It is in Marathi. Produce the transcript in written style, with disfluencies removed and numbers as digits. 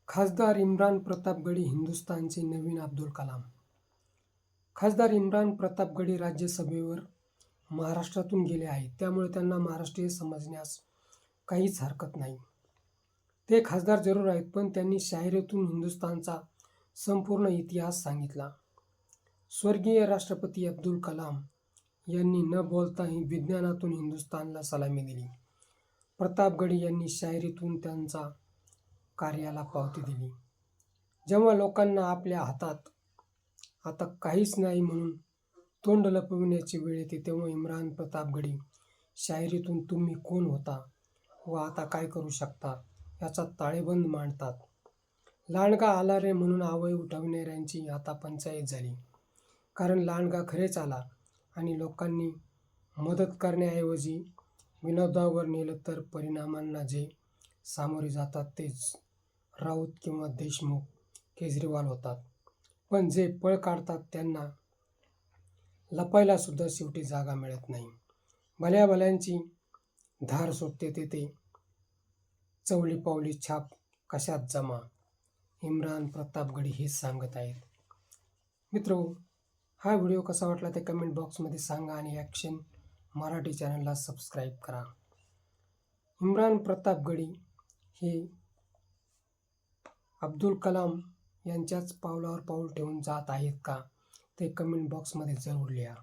खासदार इम्रान प्रतापगडी हिंदुस्थानचे नवीन अब्दुल कलाम. खासदार इम्रान प्रतापगडी राज्यसभेवर महाराष्ट्रातून गेले आहेत, त्यामुळे त्यांना महाराष्ट्रीय समजण्यास काहीच हरकत नाही. ते खासदार जरूर आहेत, पण त्यांनी शाहिरीतून हिंदुस्थानचा संपूर्ण इतिहास सांगितला. स्वर्गीय राष्ट्रपती अब्दुल कलाम यांनी न बोलताही विज्ञानातून हिंदुस्थानला सलामी दिली. प्रतापगडी यांनी शाहिरीतून त्यांचा कार्याला पावती दिली. जेव्हा लोकांना आपल्या हातात आता काहीच नाही म्हणून तोंड लपविण्याची वेळ येते, तेव्हा इम्रान प्रतापगडी शाहिरीतून तुम्ही कोण होता व आता काय करू शकता याचा ताळेबंद मांडतात. लांडगा आला रे म्हणून आवय उठवणाऱ्यांची आता पंचायत झाली. कारण लांडगा खरेच आला आणि लोकांनी मदत करण्याऐवजी विनोदावर नेलं तर परिणामांना जे सामोरे जातात तेच राऊत किंवा देशमुख, केजरीवाल होतात. पण जे पळ काढतात त्यांना लपायला सुद्धा शेवटी जागा मिळत नाही. भल्या भल्यांची धार सुटते ते चवळी पावली छाप कशात जमा. इम्रान प्रतापगडी हेच सांगत आहेत. मित्रो, हा व्हिडिओ कसा वाटला ते कमेंट बॉक्समध्ये सांगा आणि ॲक्शन मराठी चॅनलला सबस्क्राईब करा. इम्रान प्रतापगडी हे अब्दुल कलाम यांच्याच पावलावर पाऊल ठेवून जात आहेत का ते कमेंट बॉक्समध्ये जरूर लिहा.